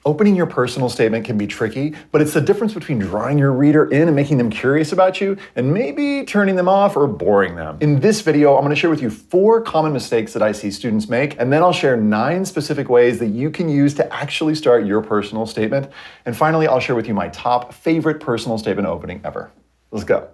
Opening your personal statement can be tricky, but it's the difference between drawing your reader in and making them curious about you, and maybe turning them off or boring them. In this video, I'm going to share with you 4 common mistakes that I see students make, and then I'll share 9 specific ways that you can use to actually start your personal statement. And finally, I'll share with you my top favorite personal statement opening ever. Let's go.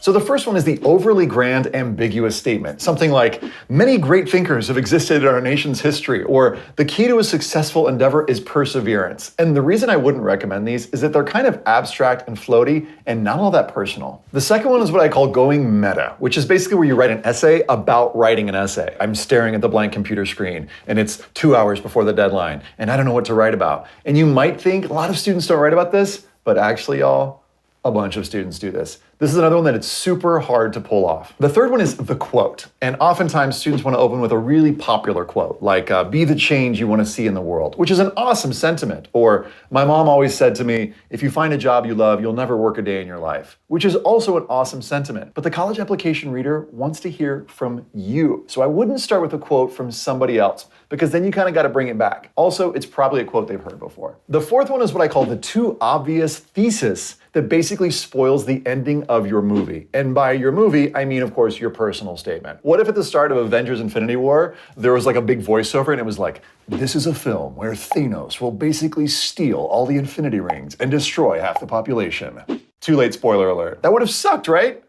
So the first one is the overly grand, ambiguous statement. Something like, many great thinkers have existed in our nation's history, or the key to a successful endeavor is perseverance. And the reason I wouldn't recommend these is that they're kind of abstract and floaty and not all that personal. The second one is what I call going meta, which is basically where you write an essay about writing an essay. I'm staring at the blank computer screen and it's 2 hours before the deadline and I don't know what to write about. And you might think a lot of students don't write about this, but actually y'all, a bunch of students do this. This is another one that it's super hard to pull off. The third one is the quote. And oftentimes students want to open with a really popular quote, like be the change you want to see in the world, which is an awesome sentiment. Or my mom always said to me, if you find a job you love, you'll never work a day in your life, which is also an awesome sentiment. But the college application reader wants to hear from you. So I wouldn't start with a quote from somebody else, because then you kind of got to bring it back. Also, it's probably a quote they've heard before. The fourth one is what I call the too obvious thesis that basically spoils the ending of your movie. And by your movie, I mean, of course, your personal statement. What if at the start of Avengers Infinity War, there was like a big voiceover and it was like, this is a film where Thanos will basically steal all the Infinity Rings and destroy half the population. Too late, spoiler alert. That would have sucked, right?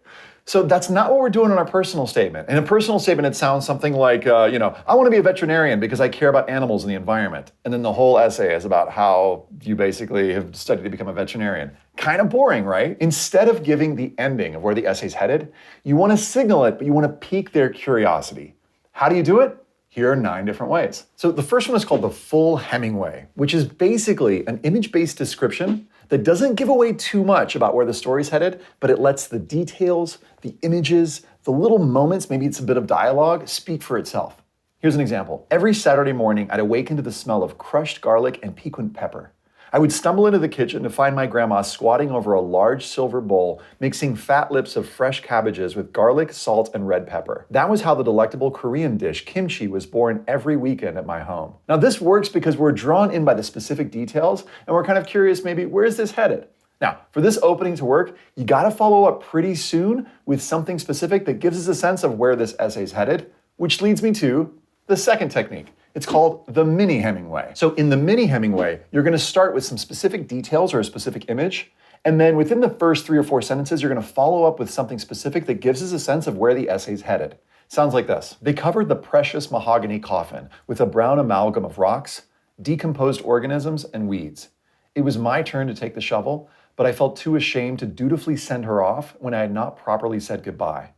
So that's not what we're doing in our personal statement. In a personal statement, it sounds something like, I want to be a veterinarian because I care about animals and the environment. And then the whole essay is about how you basically have studied to become a veterinarian. Kind of boring, right? Instead of giving the ending of where the essay's headed, you want to signal it, but you want to pique their curiosity. How do you do it? Here are 9 different ways. So the first one is called the full Hemingway, which is basically an image-based description that doesn't give away too much about where the story's headed, but it lets the details, the images, the little moments, maybe it's a bit of dialogue, speak for itself. Here's an example. Every Saturday morning, I'd awaken to the smell of crushed garlic and piquant pepper. I would stumble into the kitchen to find my grandma squatting over a large silver bowl, mixing fat lips of fresh cabbages with garlic, salt, and red pepper. That was how the delectable Korean dish kimchi was born every weekend at my home. Now this works because we're drawn in by the specific details, and we're kind of curious maybe, where is this headed? Now, for this opening to work, you gotta follow up pretty soon with something specific that gives us a sense of where this essay's headed, which leads me to the second technique. It's called the mini Hemingway. So in the mini Hemingway, you're gonna start with some specific details or a specific image, and then within the first 3 or 4 sentences, you're gonna follow up with something specific that gives us a sense of where the essay's headed. Sounds like this. They covered the precious mahogany coffin with a brown amalgam of rocks, decomposed organisms, and weeds. It was my turn to take the shovel, but I felt too ashamed to dutifully send her off when I had not properly said goodbye.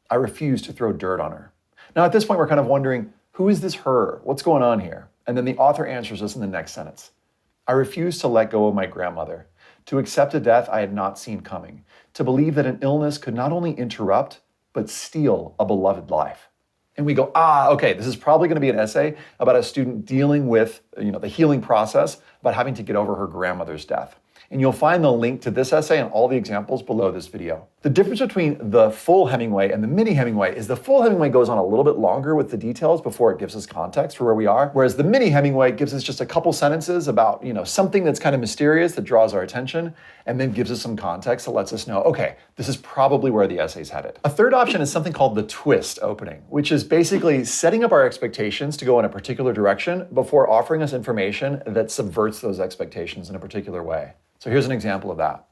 I refused to throw dirt on her. Now at this point, we're kind of wondering, who is this her? What's going on here? And then the author answers us in the next sentence. I refused to let go of my grandmother, to accept a death I had not seen coming, to believe that an illness could not only interrupt, but steal a beloved life. And we go, okay, this is probably gonna be an essay about a student dealing with the healing process, about having to get over her grandmother's death. And you'll find the link to this essay and all the examples below this video. The difference between the full Hemingway and the mini Hemingway is the full Hemingway goes on a little bit longer with the details before it gives us context for where we are, whereas the mini Hemingway gives us just a couple sentences about something that's kind of mysterious that draws our attention, and then gives us some context that lets us know, okay, this is probably where the essay's headed. A third option is something called the twist opening, which is basically setting up our expectations to go in a particular direction before offering us information that subverts those expectations in a particular way. So here's an example of that.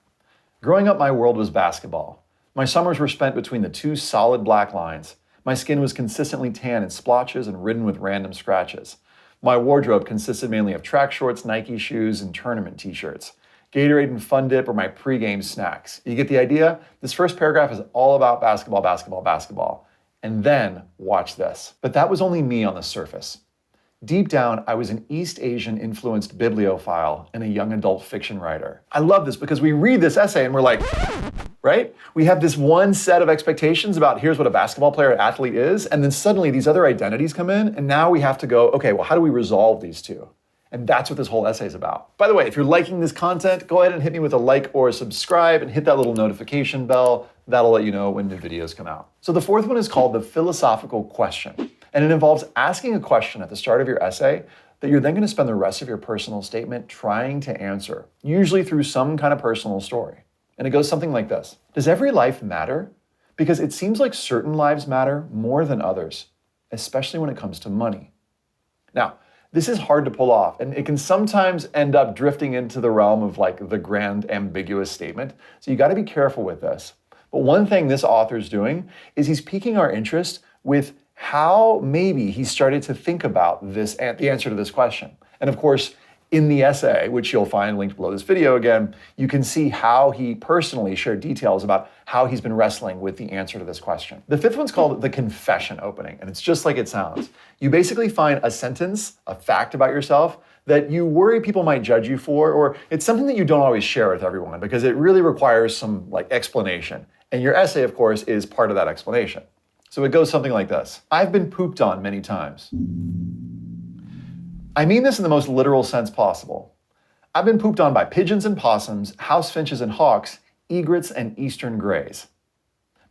Growing up, my world was basketball. My summers were spent between the 2 solid black lines. My skin was consistently tan in splotches and ridden with random scratches. My wardrobe consisted mainly of track shorts, Nike shoes, and tournament t-shirts. Gatorade and Fun Dip were my pregame snacks. You get the idea? This first paragraph is all about basketball, basketball, basketball. And then watch this. But that was only me on the surface. Deep down, I was an East Asian-influenced bibliophile and a young adult fiction writer. I love this because we read this essay and we're like, right? We have this one set of expectations about here's what a basketball player or athlete is, and then suddenly these other identities come in, and now we have to go, okay, well, how do we resolve these two? And that's what this whole essay is about. By the way, if you're liking this content, go ahead and hit me with a like or a subscribe and hit that little notification bell. That'll let you know when new videos come out. So the fourth one is called the philosophical question. And it involves asking a question at the start of your essay that you're then going to spend the rest of your personal statement trying to answer, usually through some kind of personal story. And it goes something like this. Does every life matter? Because it seems like certain lives matter more than others, especially when it comes to money. Now, this is hard to pull off, and it can sometimes end up drifting into the realm of like the grand ambiguous statement. So you got to be careful with this. But one thing this author's doing is he's piquing our interest with how maybe he started to think about this, the answer to this question. And of course, in the essay, which you'll find linked below this video again, you can see how he personally shared details about how he's been wrestling with the answer to this question. The fifth one's called the confession opening, and it's just like it sounds. You basically find a sentence, a fact about yourself that you worry people might judge you for, or it's something that you don't always share with everyone because it really requires some explanation. And your essay, of course, is part of that explanation. So it goes something like this. I've been pooped on many times. I mean this in the most literal sense possible. I've been pooped on by pigeons and possums, house finches and hawks, egrets and eastern grays.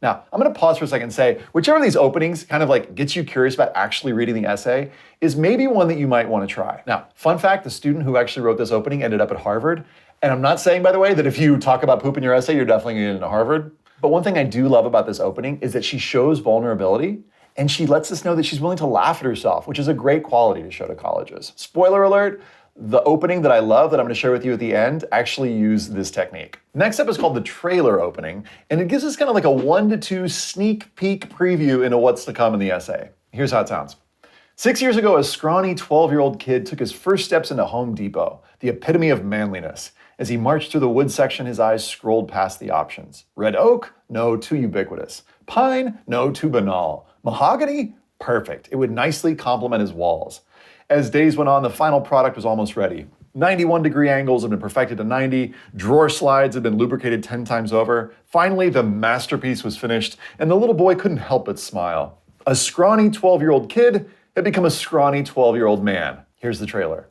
Now, I'm going to pause for a second and say, whichever of these openings kind of gets you curious about actually reading the essay is maybe one that you might want to try. Now, fun fact, the student who actually wrote this opening ended up at Harvard. And I'm not saying, by the way, that if you talk about poop in your essay, you're definitely going to get into Harvard. But one thing I do love about this opening is that she shows vulnerability and she lets us know that she's willing to laugh at herself, which is a great quality to show to colleges. Spoiler alert, the opening that I love that I'm going to share with you at the end actually used this technique. Next up is called the trailer opening, and it gives us kind of like a 1 to 2 sneak peek preview into what's to come in the essay. Here's how it sounds. 6 years ago, a scrawny 12-year-old kid took his first steps into Home Depot, the epitome of manliness. As he marched through the wood section, his eyes scrolled past the options. Red oak? No, too ubiquitous. Pine? No, too banal. Mahogany? Perfect. It would nicely complement his walls. As days went on, the final product was almost ready. 91-degree angles had been perfected to 90, drawer slides had been lubricated 10 times over. Finally, the masterpiece was finished, and the little boy couldn't help but smile. A scrawny 12-year-old kid had become a scrawny 12-year-old man. Here's the trailer.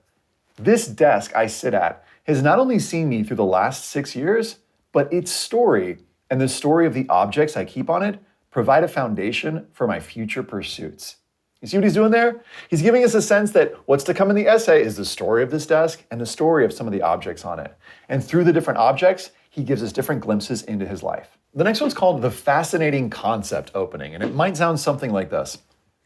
This desk I sit at has not only seen me through the last 6 years, but its story and the story of the objects I keep on it provide a foundation for my future pursuits. You see what he's doing there? He's giving us a sense that what's to come in the essay is the story of this desk and the story of some of the objects on it. And through the different objects, he gives us different glimpses into his life. The next one's called the fascinating concept opening, and it might sound something like this.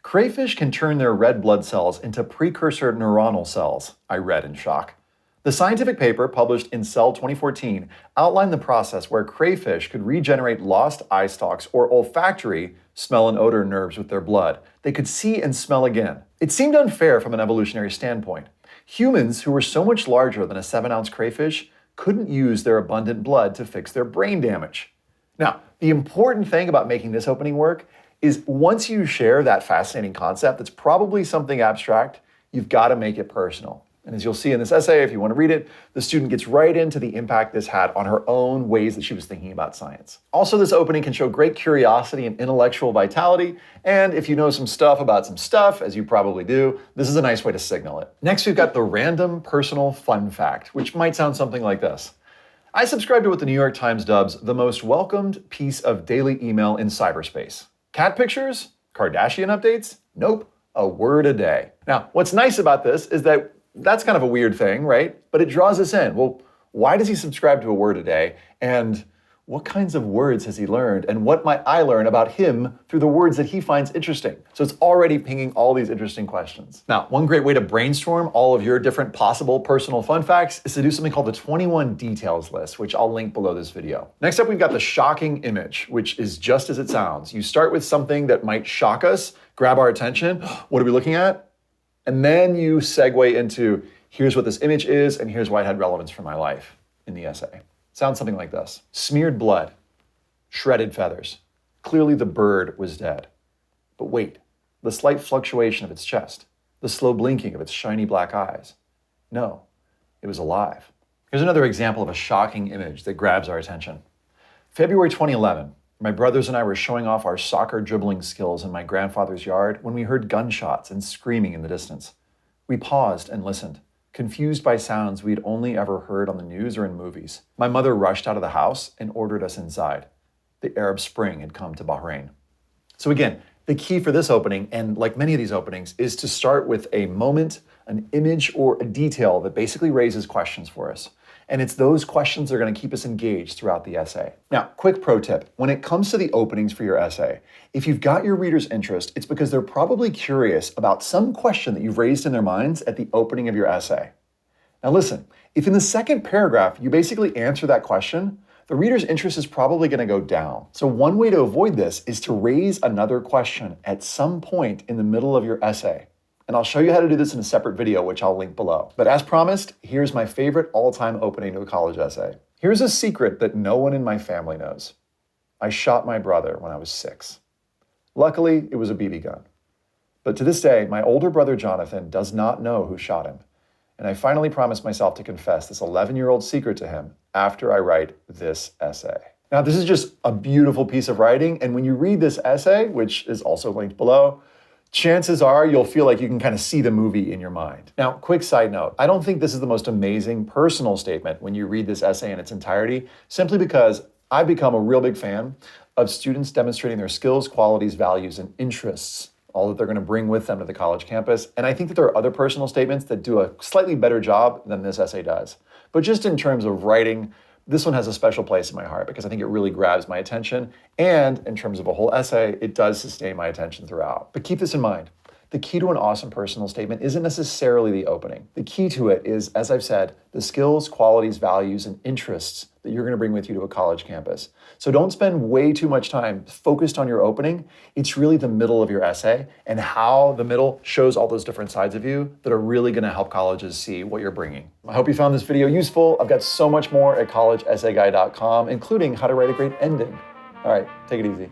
Crayfish can turn their red blood cells into precursor neuronal cells, I read in shock. The scientific paper, published in Cell 2014, outlined the process where crayfish could regenerate lost eye stalks or olfactory smell and odor nerves with their blood. They could see and smell again. It seemed unfair from an evolutionary standpoint. Humans, who were so much larger than a 7-ounce crayfish, couldn't use their abundant blood to fix their brain damage. Now, the important thing about making this opening work is once you share that fascinating concept that's probably something abstract, you've got to make it personal. And as you'll see in this essay, if you want to read it, the student gets right into the impact this had on her own ways that she was thinking about science. Also, this opening can show great curiosity and intellectual vitality. And if you know some stuff about some stuff, as you probably do, this is a nice way to signal it. Next, we've got the random personal fun fact, which might sound something like this. I subscribe to what the New York Times dubs the most welcomed piece of daily email in cyberspace. Cat pictures? Kardashian updates? Nope, a word a day. Now, what's nice about this is that that's kind of a weird thing, right? But it draws us in. Well, why does he subscribe to a word a day? And what kinds of words has he learned? And what might I learn about him through the words that he finds interesting? So it's already pinging all these interesting questions. Now, one great way to brainstorm all of your different possible personal fun facts is to do something called the 21 details list, which I'll link below this video. Next up, we've got the shocking image, which is just as it sounds. You start with something that might shock us, grab our attention. What are we looking at? And then you segue into, here's what this image is, and here's why it had relevance for my life in the essay. Sounds something like this. Smeared blood, shredded feathers. Clearly the bird was dead. But wait, the slight fluctuation of its chest, the slow blinking of its shiny black eyes. No, it was alive. Here's another example of a shocking image that grabs our attention. February 2011, my brothers and I were showing off our soccer dribbling skills in my grandfather's yard when we heard gunshots and screaming in the distance. We paused and listened, confused by sounds we'd only ever heard on the news or in movies. My mother rushed out of the house and ordered us inside. The Arab Spring had come to Bahrain. So again, The key for this opening, and like many of these openings, is to start with a moment, an image, or a detail that basically raises questions for us. And it's those questions that are going to keep us engaged throughout the essay. Now, quick pro tip. When it comes to the openings for your essay, if you've got your reader's interest, it's because they're probably curious about some question that you've raised in their minds at the opening of your essay. Now listen, if in the second paragraph you basically answer that question, the reader's interest is probably going to go down. So one way to avoid this is to raise another question at some point in the middle of your essay. And I'll show you how to do this in a separate video, which I'll link below. But as promised, here's my favorite all-time opening to a college essay. Here's a secret that no one in my family knows. I shot my brother when I was 6. Luckily, it was a BB gun. But to this day, my older brother Jonathan does not know who shot him. And I finally promised myself to confess this 11-year-old secret to him after I write this essay. Now, this is just a beautiful piece of writing, and when you read this essay, which is also linked below, chances are you'll feel like you can kind of see the movie in your mind. Now, quick side note, I don't think this is the most amazing personal statement when you read this essay in its entirety, simply because I've become a real big fan of students demonstrating their skills, qualities, values, and interests, all that they're going to bring with them to the college campus. And I think that there are other personal statements that do a slightly better job than this essay does. But just in terms of writing, this one has a special place in my heart because I think it really grabs my attention. And in terms of a whole essay, it does sustain my attention throughout. But keep this in mind. The key to an awesome personal statement isn't necessarily the opening. The key to it is, as I've said, the skills, qualities, values, and interests that you're going to bring with you to a college campus. So don't spend way too much time focused on your opening. It's really the middle of your essay and how the middle shows all those different sides of you that are really going to help colleges see what you're bringing. I hope you found this video useful. I've got so much more at collegeessayguy.com, including how to write a great ending. All right, take it easy.